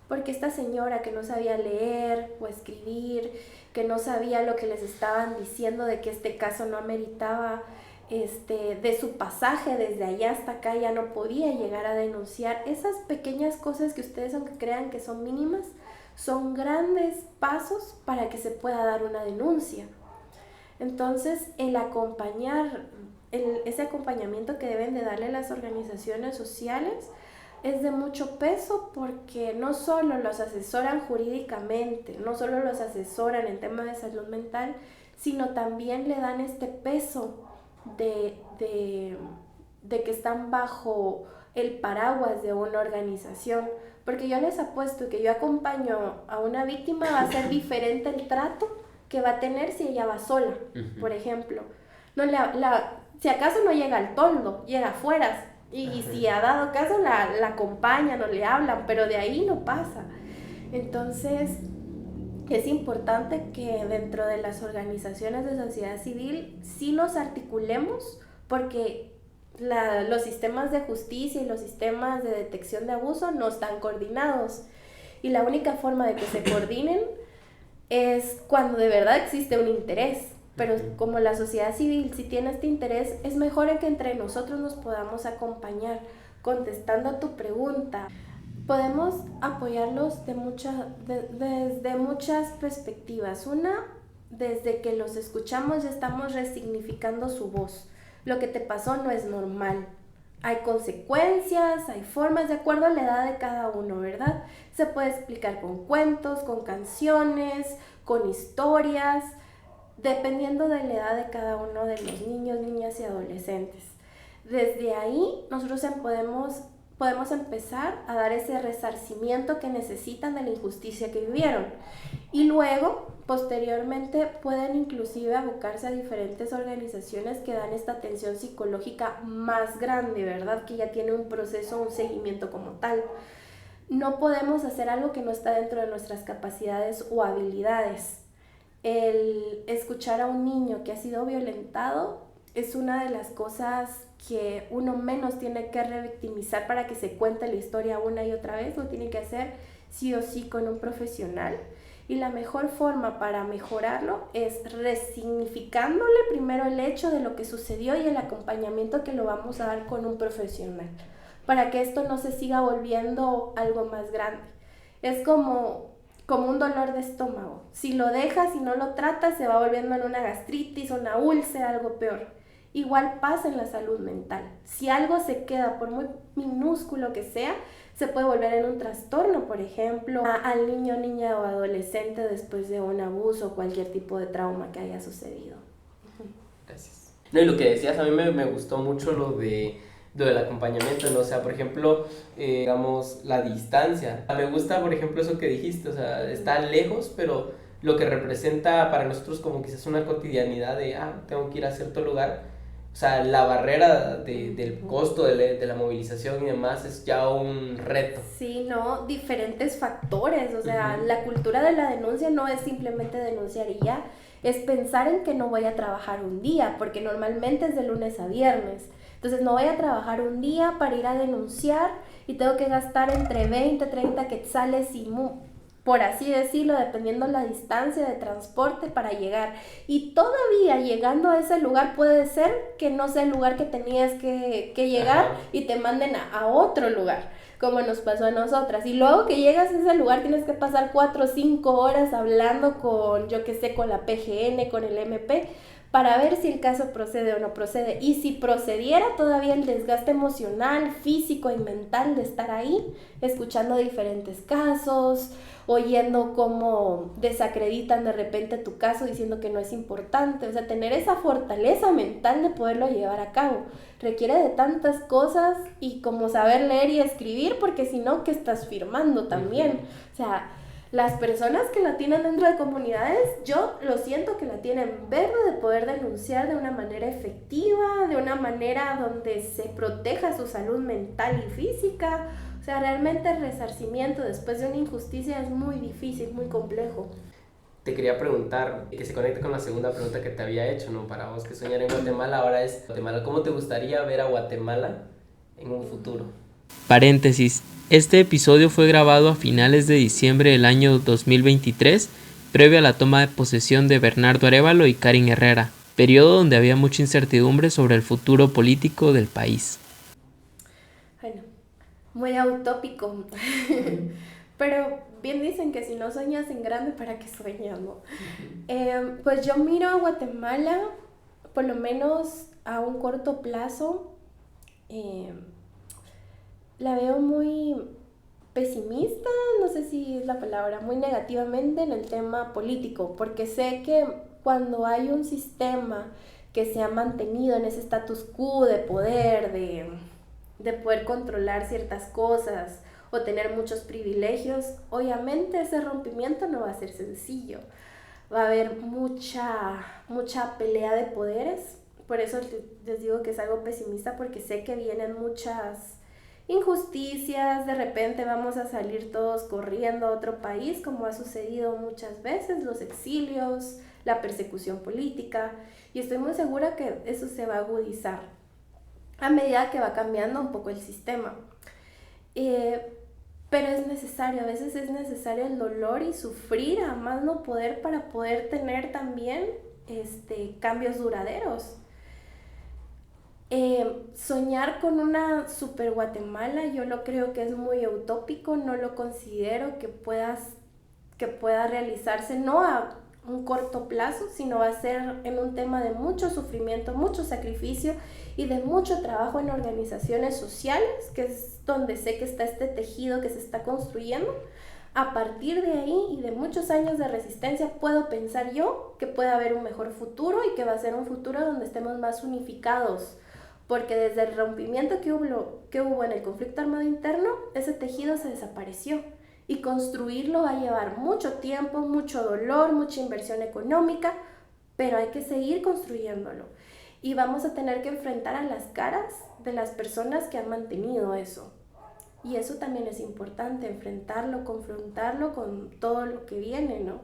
Porque esta señora que no sabía leer o escribir, que no sabía lo que les estaban diciendo de que este caso no ameritaba de su pasaje desde allá hasta acá, ya no podía llegar a denunciar. Esas pequeñas cosas que ustedes, aunque crean que son mínimas, son grandes pasos para que se pueda dar una denuncia. Entonces, ese acompañamiento que deben de darle las organizaciones sociales es de mucho peso, porque no solo los asesoran jurídicamente, no solo los asesoran en temas de salud mental, sino también le dan este peso de que están bajo el paraguas de una organización. Porque yo les apuesto que yo acompaño a una víctima, va a ser diferente el trato que va a tener si ella va sola, por ejemplo. No, si acaso no llega al toldo, llega afuera. Y si ha dado caso, la acompañan o le hablan, pero de ahí no pasa. Entonces, es importante que dentro de las organizaciones de sociedad civil sí nos articulemos, porque los sistemas de justicia y los sistemas de detección de abuso no están coordinados. Y la única forma de que se coordinen es cuando de verdad existe un interés. Pero como la sociedad civil sí tiene este interés, es mejor que entre nosotros nos podamos acompañar. Contestando a tu pregunta, podemos apoyarlos desde muchas perspectivas. Una, desde que los escuchamos ya estamos resignificando su voz. Lo que te pasó no es normal. Hay consecuencias, hay formas de acuerdo a la edad de cada uno, ¿verdad? Se puede explicar con cuentos, con canciones, con historias, dependiendo de la edad de cada uno de los niños, niñas y adolescentes. Desde ahí nosotros podemos empezar a dar ese resarcimiento que necesitan de la injusticia que vivieron. Y luego, posteriormente, pueden inclusive abocarse a diferentes organizaciones que dan esta atención psicológica más grande, ¿verdad? Que ya tiene un proceso, un seguimiento como tal. No podemos hacer algo que no está dentro de nuestras capacidades o habilidades. El escuchar a un niño que ha sido violentado es una de las cosas que uno menos tiene que revictimizar para que se cuente la historia una y otra vez. Lo tiene que hacer sí o sí con un profesional, y la mejor forma para mejorarlo es resignificándole primero el hecho de lo que sucedió y el acompañamiento que lo vamos a dar con un profesional, para que esto no se siga volviendo algo más grande. Es como un dolor de estómago. Si lo dejas y no lo tratas, se va volviendo en una gastritis, una úlcera, algo peor. Igual pasa en la salud mental. Si algo se queda, por muy minúsculo que sea, se puede volver en un trastorno, por ejemplo, al niño, niña o adolescente después de un abuso o cualquier tipo de trauma que haya sucedido. Gracias. No, y lo que decías, a mí me gustó mucho lo del acompañamiento, ¿no? O sea, por ejemplo, digamos, la distancia. Me gusta, por ejemplo, eso que dijiste, o sea, está lejos, pero lo que representa para nosotros como quizás una cotidianidad de, tengo que ir a cierto lugar. O sea, la barrera del costo de la movilización y demás es ya un reto. Sí, ¿no? Diferentes factores, o sea, la cultura de la denuncia no es simplemente denunciar y ya, es pensar en que no voy a trabajar un día, porque normalmente es de lunes a viernes. Entonces no voy a trabajar un día para ir a denunciar y tengo que gastar entre 20, 30 quetzales y por así decirlo, dependiendo la distancia de transporte para llegar. Y todavía llegando a ese lugar puede ser que no sea el lugar que tenías que llegar y te manden a otro lugar, como nos pasó a nosotras. Y luego que llegas a ese lugar tienes que pasar 4 o 5 horas hablando con, yo qué sé, con la PGN, con el MP, para ver si el caso procede o no procede. Y si procediera, todavía el desgaste emocional, físico y mental de estar ahí, escuchando diferentes casos, oyendo cómo desacreditan de repente tu caso diciendo que no es importante. O sea, tener esa fortaleza mental de poderlo llevar a cabo requiere de tantas cosas, y como saber leer y escribir, porque si no, ¿qué estás firmando también? O sea, las personas que la tienen dentro de comunidades, yo lo siento que la tienen verde de poder denunciar de una manera efectiva, de una manera donde se proteja su salud mental y física. O sea, realmente el resarcimiento después de una injusticia es muy difícil, muy complejo. Te quería preguntar, que se conecta con la segunda pregunta que te había hecho, ¿no? Para vos que soñar en Guatemala, ahora es Guatemala. ¿Cómo te gustaría ver a Guatemala en un futuro? Paréntesis. Este episodio fue grabado a finales de diciembre del año 2023, previo a la toma de posesión de Bernardo Arévalo y Karin Herrera, periodo donde había mucha incertidumbre sobre el futuro político del país. Bueno, muy utópico, pero bien dicen que si no sueñas en grande, ¿para qué sueñas, no? Pues yo miro a Guatemala, por lo menos a un corto plazo, la veo muy pesimista, no sé si es la palabra, muy negativamente en el tema político, porque sé que cuando hay un sistema que se ha mantenido en ese status quo de poder, de poder controlar ciertas cosas o tener muchos privilegios, obviamente ese rompimiento no va a ser sencillo. Va a haber mucha pelea de poderes, por eso les digo que es algo pesimista, porque sé que vienen muchas injusticias, de repente vamos a salir todos corriendo a otro país, como ha sucedido muchas veces, los exilios, la persecución política, y estoy muy segura que eso se va a agudizar a medida que va cambiando un poco el sistema. Pero es necesario, a veces es necesario el dolor y sufrir a más no poder para poder tener también cambios duraderos. Soñar con una super Guatemala, yo lo creo que es muy utópico, no lo considero que pueda realizarse, no a un corto plazo, sino va a ser en un tema de mucho sufrimiento, mucho sacrificio y de mucho trabajo en organizaciones sociales, que es donde sé que está este tejido que se está construyendo. A partir de ahí y de muchos años de resistencia, puedo pensar yo que puede haber un mejor futuro y que va a ser un futuro donde estemos más unificados, porque desde el rompimiento que hubo en el conflicto armado interno, ese tejido se desapareció, y construirlo va a llevar mucho tiempo, mucho dolor, mucha inversión económica, pero hay que seguir construyéndolo, y vamos a tener que enfrentar a las caras de las personas que han mantenido eso, y eso también es importante, enfrentarlo, confrontarlo con todo lo que viene, ¿no?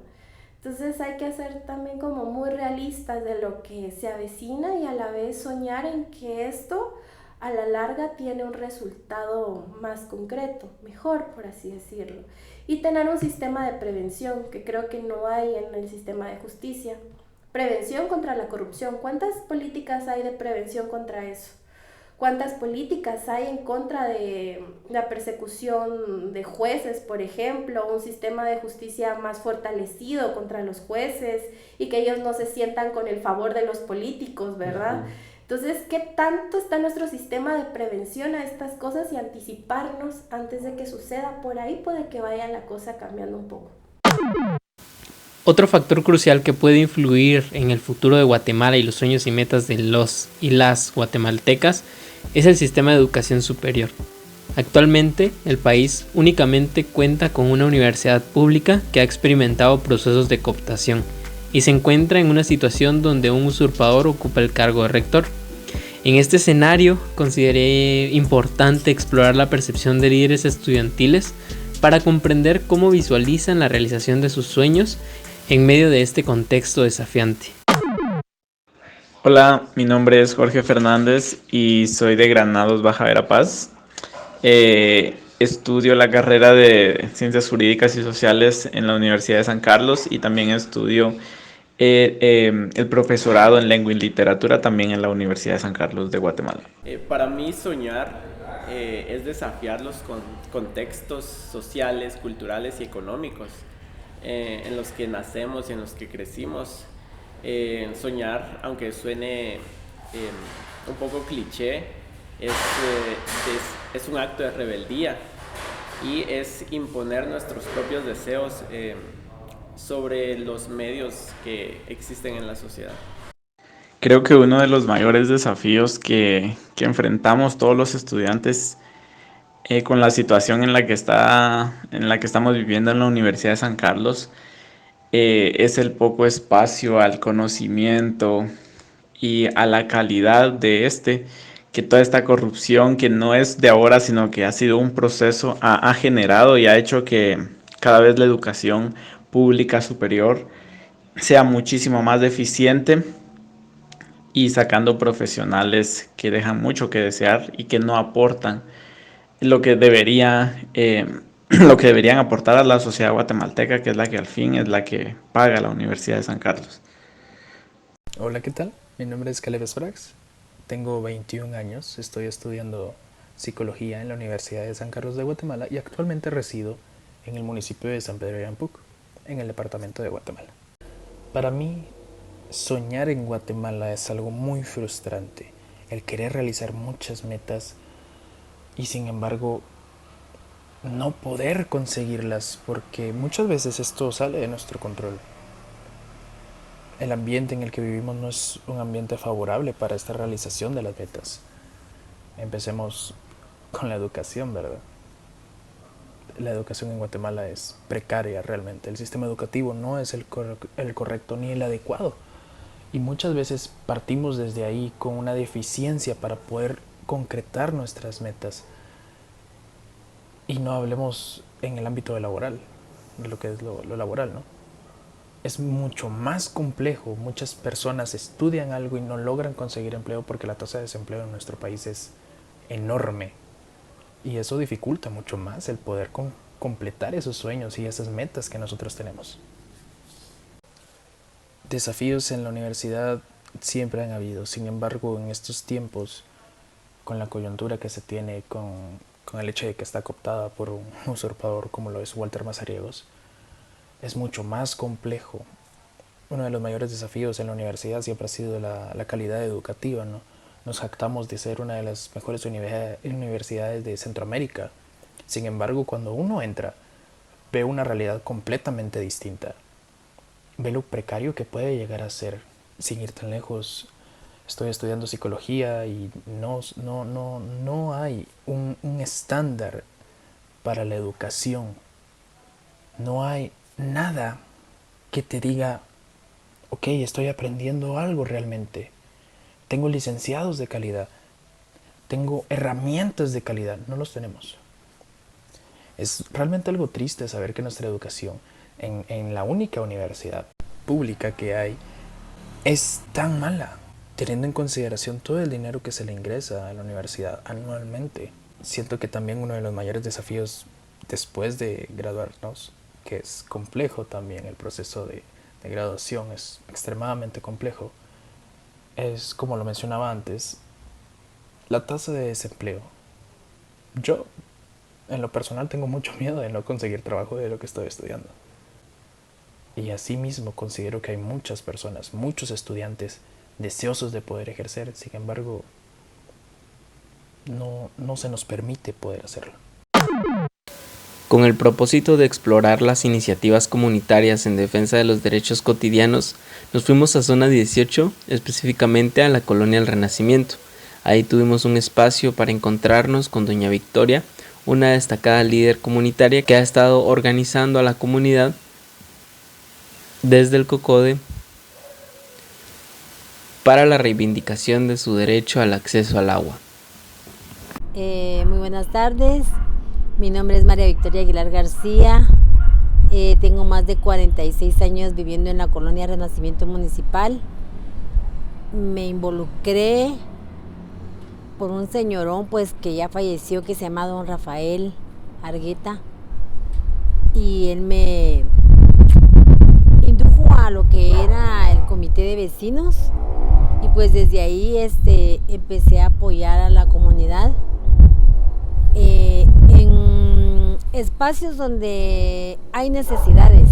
Entonces hay que ser también como muy realistas de lo que se avecina, y a la vez soñar en que esto a la larga tiene un resultado más concreto, mejor, por así decirlo. Y tener un sistema de prevención, que creo que no hay en el sistema de justicia. Prevención contra la corrupción. ¿Cuántas políticas hay de prevención contra eso? ¿Cuántas políticas hay en contra de la persecución de jueces, por ejemplo? Un sistema de justicia más fortalecido contra los jueces y que ellos no se sientan con el favor de los políticos, ¿verdad? Entonces, ¿qué tanto está nuestro sistema de prevención a estas cosas y anticiparnos antes de que suceda? Por ahí puede que vaya la cosa cambiando un poco. Otro factor crucial que puede influir en el futuro de Guatemala y los sueños y metas de los y las guatemaltecas es el sistema de educación superior. Actualmente, el país únicamente cuenta con una universidad pública que ha experimentado procesos de cooptación y se encuentra en una situación donde un usurpador ocupa el cargo de rector. En este escenario, consideré importante explorar la percepción de líderes estudiantiles para comprender cómo visualizan la realización de sus sueños en medio de este contexto desafiante. Hola, mi nombre es Jorge Fernández y soy de Granados, Baja Verapaz. Estudio la carrera de Ciencias Jurídicas y Sociales en la Universidad de San Carlos y también estudio el profesorado en Lengua y Literatura también en la Universidad de San Carlos de Guatemala. Para mí soñar es desafiar los contextos sociales, culturales y económicos en los que nacemos y en los que crecimos. Soñar, aunque suene un poco cliché, es un acto de rebeldía y es imponer nuestros propios deseos sobre los medios que existen en la sociedad. Creo que uno de los mayores desafíos que enfrentamos todos los estudiantes con la situación en la que estamos viviendo en la Universidad de San Carlos es el poco espacio al conocimiento y a la calidad de que toda esta corrupción que no es de ahora, sino que ha sido un proceso, ha generado y ha hecho que cada vez la educación pública superior sea muchísimo más deficiente y sacando profesionales que dejan mucho que desear y que no aportan lo que lo que deberían aportar a la sociedad guatemalteca, que es la que al fin es la que paga la Universidad de San Carlos. Hola, ¿qué tal? Mi nombre es Caleb Sprax, tengo 21 años, estoy estudiando psicología en la Universidad de San Carlos de Guatemala y actualmente resido en el municipio de San Pedro de Ampuc, en el departamento de Guatemala. Para mí, soñar en Guatemala es algo muy frustrante, el querer realizar muchas metas y sin embargo no poder conseguirlas porque muchas veces esto sale de nuestro control. El ambiente en el que vivimos no es un ambiente favorable para esta realización de las metas. Empecemos con la educación, ¿verdad? La educación en Guatemala es precaria realmente. El sistema educativo no es el correcto ni el adecuado. Y muchas veces partimos desde ahí con una deficiencia para poder concretar nuestras metas. Y no hablemos en el ámbito laboral, de lo que es lo laboral, ¿no? Es mucho más complejo. Muchas personas estudian algo y no logran conseguir empleo porque la tasa de desempleo en nuestro país es enorme. Y eso dificulta mucho más el poder completar esos sueños y esas metas que nosotros tenemos. Desafíos en la universidad siempre han habido. Sin embargo, en estos tiempos, con la coyuntura que se tiene, con el hecho de que está cooptada por un usurpador como lo es Walter Mazariegos, es mucho más complejo. Uno de los mayores desafíos en la universidad siempre ha sido la calidad educativa, ¿no? Nos jactamos de ser una de las mejores universidades de Centroamérica. Sin embargo, cuando uno entra, ve una realidad completamente distinta. Ve lo precario que puede llegar a ser. Sin ir tan lejos, estoy estudiando psicología y no hay un estándar para la educación. No hay nada que te diga, ok, estoy aprendiendo algo realmente. Tengo licenciados de calidad. Tengo herramientas de calidad. No los tenemos. Es realmente algo triste saber que nuestra educación en la única universidad pública que hay es tan mala, teniendo en consideración todo el dinero que se le ingresa a la universidad anualmente. Siento que también uno de los mayores desafíos después de graduarnos, que es complejo también, el proceso de graduación es extremadamente complejo, es, como lo mencionaba antes, la tasa de desempleo. Yo, en lo personal, tengo mucho miedo de no conseguir trabajo de lo que estoy estudiando. Y asimismo considero que hay muchas personas, muchos estudiantes deseosos de poder ejercer, sin embargo, no se nos permite poder hacerlo. Con el propósito de explorar las iniciativas comunitarias en defensa de los derechos cotidianos, nos fuimos a Zona 18, específicamente a la Colonia El Renacimiento. Ahí tuvimos un espacio para encontrarnos con doña Victoria, una destacada líder comunitaria que ha estado organizando a la comunidad desde el COCODE para la reivindicación de su derecho al acceso al agua. Muy buenas tardes, mi nombre es María Victoria Aguilar García, tengo más de 46 años viviendo en la Colonia Renacimiento Municipal. me involucré por un señorón pues que ya falleció, que se llama don Rafael Argueta, y él me indujo a lo que era el comité de vecinos, y pues desde ahí empecé a apoyar a la comunidad en espacios donde hay necesidades,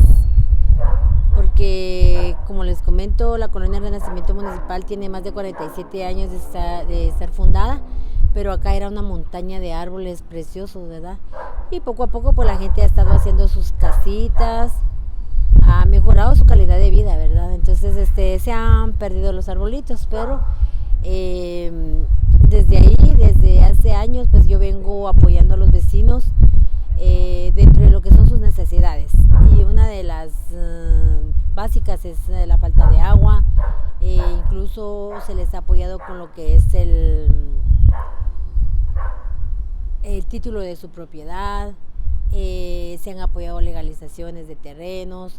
porque como les comento, la Colonia Renacimiento Municipal tiene más de 47 años de estar fundada, pero acá era una montaña de árboles preciosos, ¿verdad? Y poco a poco pues la gente ha estado haciendo sus casitas, ha mejorado su calidad de vida, ¿verdad? Entonces se han perdido los arbolitos, pero desde ahí, desde hace años, pues yo vengo apoyando a los vecinos dentro de lo que son sus necesidades, y una de las básicas es la falta de agua. Incluso se les ha apoyado con lo que es el título de su propiedad, se han apoyado legalizaciones de terrenos,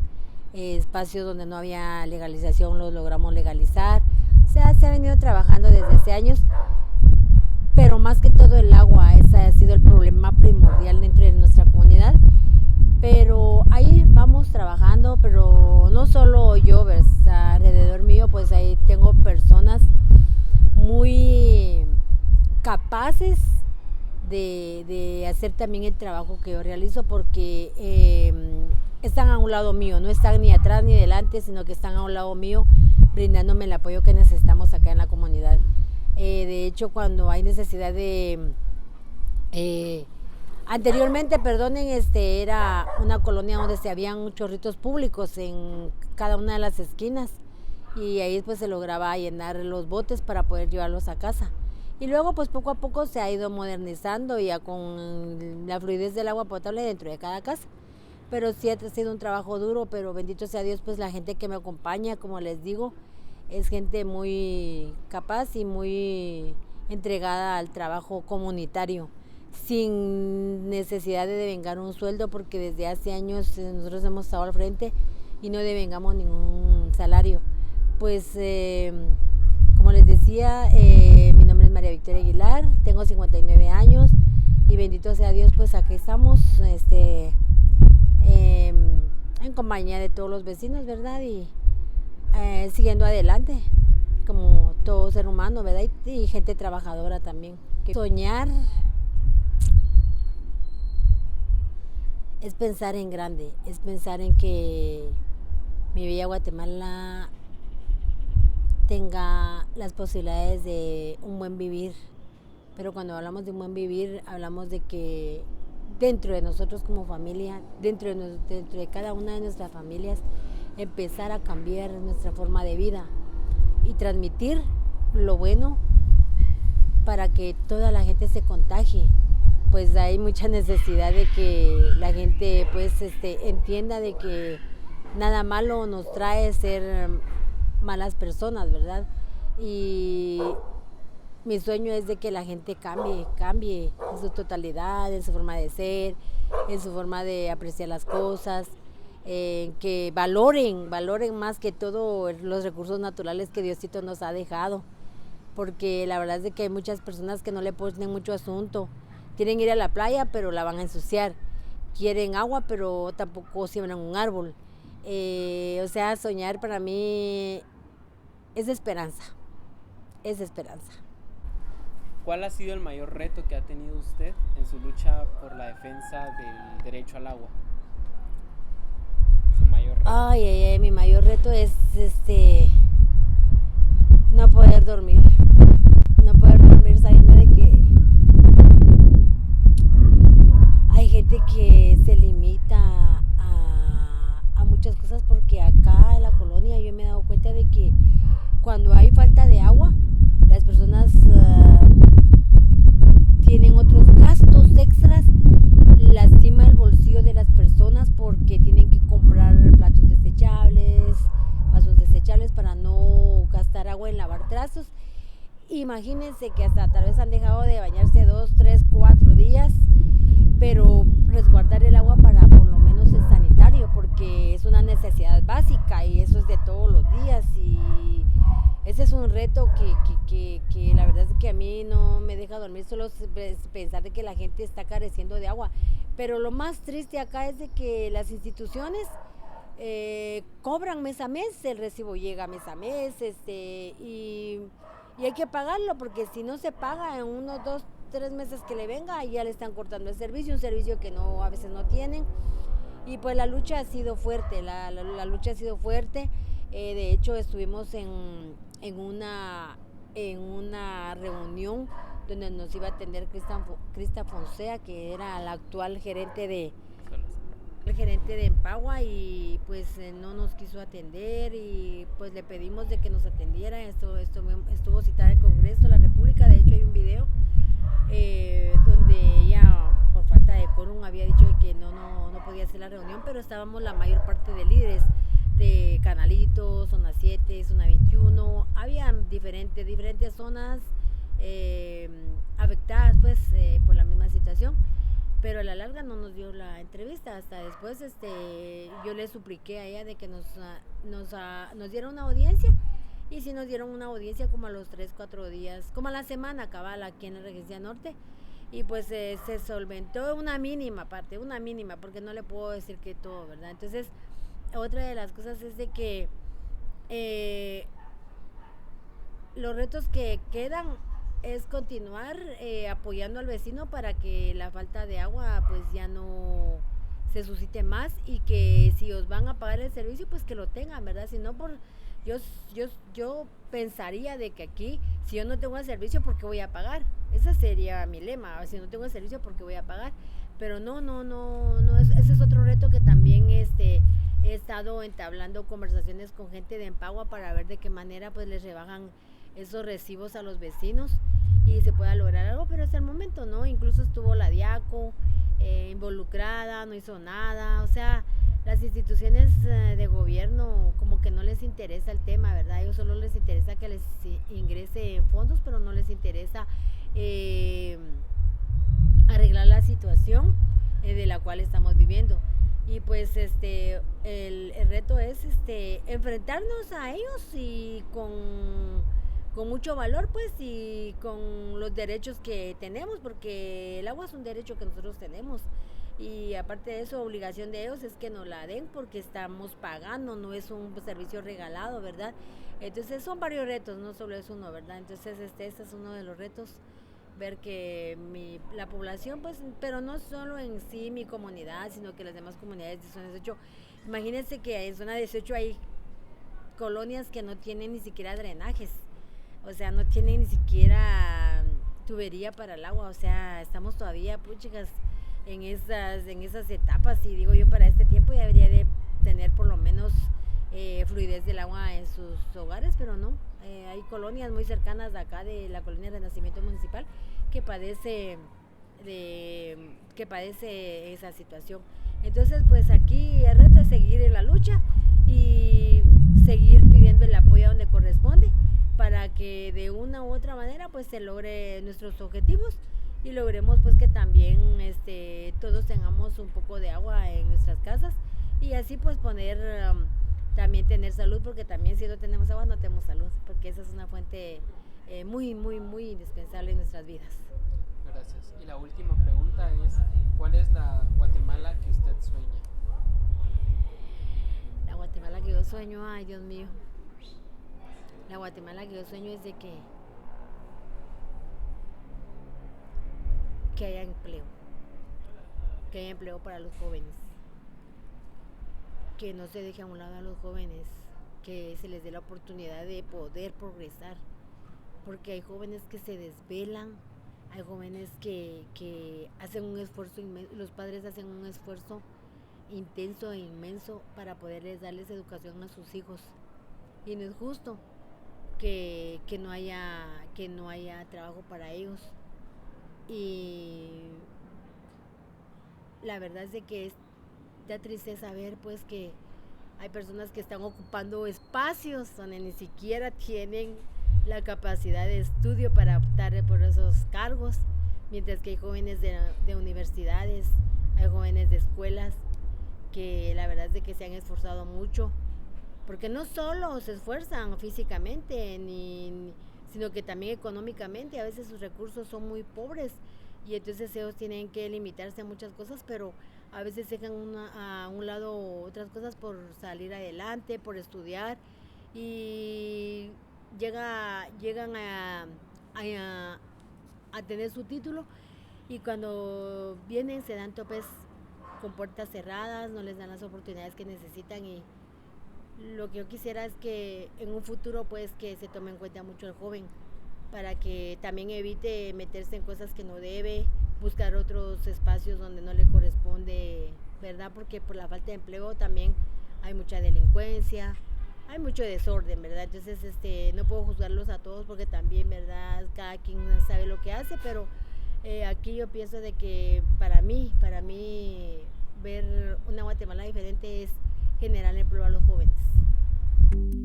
espacios donde no había legalización los logramos legalizar. O sea, se ha venido trabajando desde hace años, pero más que todo el agua, ese ha sido el problema primordial dentro de nuestra comunidad. Pero ahí vamos trabajando, pero no solo yo, ¿verdad? Alrededor mío pues ahí tengo personas muy capaces de hacer también el trabajo que yo realizo, porque están a un lado mío, no están ni atrás ni delante, sino que están a un lado mío brindándome el apoyo que necesitamos acá en la comunidad. De hecho, cuando hay necesidad de anteriormente, era una colonia donde se habían chorritos públicos en cada una de las esquinas, y ahí pues se lograba llenar los botes para poder llevarlos a casa. Y luego pues poco a poco se ha ido modernizando ya con la fluidez del agua potable dentro de cada casa. Pero sí ha sido un trabajo duro, pero bendito sea Dios, pues la gente que me acompaña, como les digo, es gente muy capaz y muy entregada al trabajo comunitario, sin necesidad de devengar un sueldo, porque desde hace años nosotros hemos estado al frente y no devengamos ningún salario. Pues como les decía, mi nombre es María Victoria Aguilar, tengo 59 años y bendito sea Dios, pues aquí estamos en compañía de todos los vecinos, ¿verdad? Y siguiendo adelante como todo ser humano, ¿verdad? Y gente trabajadora también. Soñar es pensar en grande, es pensar en que mi bella Guatemala tenga las posibilidades de un buen vivir. Pero cuando hablamos de un buen vivir, hablamos de que dentro de nosotros como familia, dentro de cada una de nuestras familias, empezar a cambiar nuestra forma de vida y transmitir lo bueno para que toda la gente se contagie. Pues hay mucha necesidad de que la gente pues entienda de que nada malo nos trae ser malas personas, ¿verdad? Y mi sueño es de que la gente cambie en su totalidad, en su forma de ser, en su forma de apreciar las cosas, que valoren más que todo los recursos naturales que Diosito nos ha dejado, porque la verdad es de que hay muchas personas que no le ponen mucho asunto. Quieren ir a la playa, pero la van a ensuciar. Quieren agua, pero tampoco siembran un árbol. O sea, soñar para mí es esperanza. Es esperanza. ¿Cuál ha sido el mayor reto que ha tenido usted en su lucha por la defensa del derecho al agua? Su mayor reto. Mi mayor reto es no poder dormir. No poder dormir sabiendo de que hay gente que se limita a muchas cosas, porque acá en la colonia yo me he dado cuenta de que cuando hay falta de agua, las personas tienen otros gastos extras, lastima el bolsillo de las personas porque tienen que comprar platos desechables, vasos desechables para no gastar agua en lavar trastos. Imagínense que hasta tal vez han dejado de bañarse 2, 3, 4 días, pero resguardar el agua para por lo menos el sanitario, porque es una necesidad básica y eso es de todos los días, y ese es un reto que la verdad es que a mí no me deja dormir solo pensar de que la gente está careciendo de agua. Pero lo más triste acá es de que las instituciones cobran mes a mes, el recibo llega mes a mes, y hay que pagarlo, porque si no se paga en unos 2, 3 meses que le venga, ya le están cortando el servicio, un servicio que no, a veces no tienen. Y pues la lucha ha sido fuerte, la lucha ha sido fuerte. De hecho, estuvimos en una reunión donde nos iba a atender Crista Fonsea, que era la actual gerente de Empagua, y pues no nos quiso atender, y pues le pedimos de que nos atendiera. Estuvo citada en el Congreso de la República. De hecho hay un video donde ella, por falta de quórum, había dicho que no podía hacer la reunión, pero estábamos la mayor parte de líderes de Canalito, Zona 7, Zona 21, había diferentes zonas afectadas pues por la misma situación, pero a la larga no nos dio la entrevista. Hasta después yo le supliqué a ella de que nos diera una audiencia, y si nos dieron una audiencia como a los 3, 4 días, como a la semana cabal aquí en la Regencia Norte, y pues se solventó una mínima parte, porque no le puedo decir que todo, ¿verdad? Entonces, otra de las cosas es de que los retos que quedan es continuar apoyando al vecino para que la falta de agua pues ya no se suscite más, y que si os van a pagar el servicio pues que lo tengan, ¿verdad? Si no, yo pensaría de que aquí, si yo no tengo el servicio, ¿por qué voy a pagar? Ese sería mi lema: si no tengo el servicio, ¿por qué voy a pagar? Pero no, ese es otro reto que también he estado entablando conversaciones con gente de Empagua para ver de qué manera pues les rebajan esos recibos a los vecinos y se pueda lograr algo, pero hasta el momento no. Incluso estuvo la Diaco involucrada, no hizo nada. O sea, las instituciones de gobierno como que no les interesa el tema, ¿verdad? A ellos solo les interesa que les ingrese en fondos, pero no les interesa arreglar la situación de la cual estamos viviendo. Y pues el reto es enfrentarnos a ellos, y con mucho valor pues, y con los derechos que tenemos, porque el agua es un derecho que nosotros tenemos, y aparte de eso, obligación de ellos es que nos la den porque estamos pagando, no es un servicio regalado, ¿verdad? Entonces son varios retos, no solo es uno, ¿verdad? Entonces este es uno de los retos, ver que la población pues, pero no solo en sí mi comunidad, sino que las demás comunidades de zona 18. Imagínense que en zona 18 hay colonias que no tienen ni siquiera drenajes, o sea, no tienen ni siquiera tubería para el agua. O sea, estamos todavía, puchicas, en esas etapas, y digo yo, para este tiempo ya debería de tener por lo menos fluidez del agua en sus hogares, pero no. Hay colonias muy cercanas de acá, de la colonia Renacimiento Municipal, que padece esa situación. Entonces pues aquí el reto es seguir en la lucha y seguir pidiendo el apoyo donde corresponde, para que de una u otra manera pues se logre nuestros objetivos, y logremos pues que también todos tengamos un poco de agua en nuestras casas, y así pues también tener salud, porque también si no tenemos agua no tenemos salud, porque esa es una fuente muy, muy, muy indispensable en nuestras vidas. Gracias. Y la última pregunta es, ¿cuál es la Guatemala que usted sueña? La Guatemala que yo sueño, ay Dios mío, la Guatemala que yo sueño es de que haya empleo para los jóvenes, que no se deje a un lado a los jóvenes, que se les dé la oportunidad de poder progresar, porque hay jóvenes que se desvelan, hay jóvenes que hacen un esfuerzo inmenso, los padres hacen un esfuerzo intenso e inmenso para poderles darles educación a sus hijos, y no es justo que no haya trabajo para ellos. Y la verdad es de que da tristeza ver pues que hay personas que están ocupando espacios donde ni siquiera tienen la capacidad de estudio para optar por esos cargos, mientras que hay jóvenes de universidades, hay jóvenes de escuelas que la verdad es de que se han esforzado mucho, porque no solo se esfuerzan físicamente, sino que también económicamente. A veces sus recursos son muy pobres y entonces ellos tienen que limitarse a muchas cosas, pero a veces dejan a un lado otras cosas por salir adelante, por estudiar, y llegan a tener su título, y cuando vienen se dan topes con puertas cerradas, no les dan las oportunidades que necesitan. Y lo que yo quisiera es que en un futuro pues que se tome en cuenta mucho el joven, para que también evite meterse en cosas que no debe, buscar otros espacios donde no le corresponde, ¿verdad? Porque por la falta de empleo también hay mucha delincuencia, hay mucho desorden, ¿verdad? Entonces no puedo juzgarlos a todos porque también, ¿verdad? Cada quien sabe lo que hace, pero aquí yo pienso de que para mí ver una Guatemala diferente es generar empleo a los jóvenes.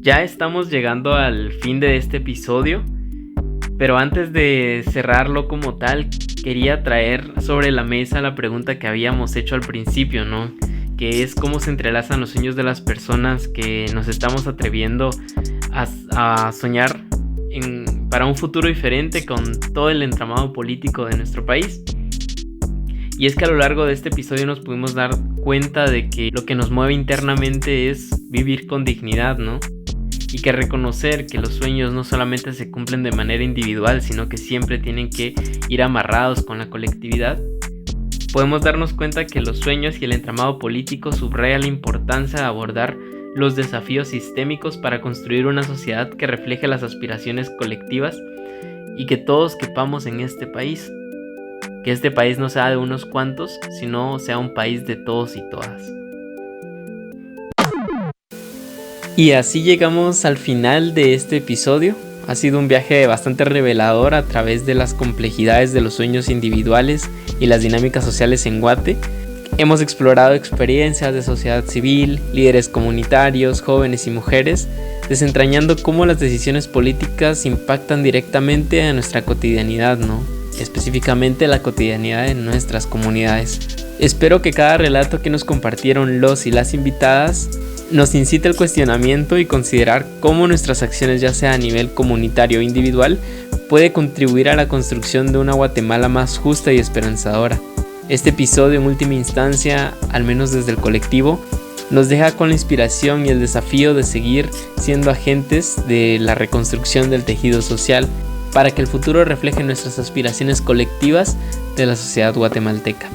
Ya estamos llegando al fin de este episodio, pero antes de cerrarlo como tal, quería traer sobre la mesa la pregunta que habíamos hecho al principio, ¿no? Que es cómo se entrelazan los sueños de las personas que nos estamos atreviendo a soñar para un futuro diferente con todo el entramado político de nuestro país. Y es que a lo largo de este episodio nos pudimos dar cuenta de que lo que nos mueve internamente es vivir con dignidad, ¿no? Y que reconocer que los sueños no solamente se cumplen de manera individual, sino que siempre tienen que ir amarrados con la colectividad. Podemos darnos cuenta que los sueños y el entramado político subrayan la importancia de abordar los desafíos sistémicos para construir una sociedad que refleje las aspiraciones colectivas y que todos quepamos en este país. Que este país no sea de unos cuantos, sino sea un país de todos y todas. Y así llegamos al final de este episodio. Ha sido un viaje bastante revelador a través de las complejidades de los sueños individuales y las dinámicas sociales en Guate. Hemos explorado experiencias de sociedad civil, líderes comunitarios, jóvenes y mujeres, desentrañando cómo las decisiones políticas impactan directamente a nuestra cotidianidad, ¿no? Específicamente la cotidianidad de nuestras comunidades. Espero que cada relato que nos compartieron los y las invitadas nos incite al cuestionamiento y considerar cómo nuestras acciones, ya sea a nivel comunitario o individual, puede contribuir a la construcción de una Guatemala más justa y esperanzadora. Este episodio, en última instancia, al menos desde el colectivo, nos deja con la inspiración y el desafío de seguir siendo agentes de la reconstrucción del tejido social, para que el futuro refleje nuestras aspiraciones colectivas de la sociedad guatemalteca.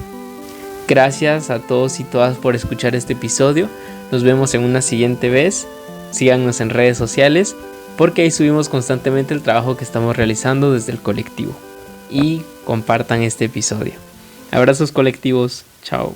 Gracias a todos y todas por escuchar este episodio. Nos vemos en una siguiente vez. Síganos en redes sociales, porque ahí subimos constantemente el trabajo que estamos realizando desde el colectivo. Y compartan este episodio. Abrazos colectivos. Chao.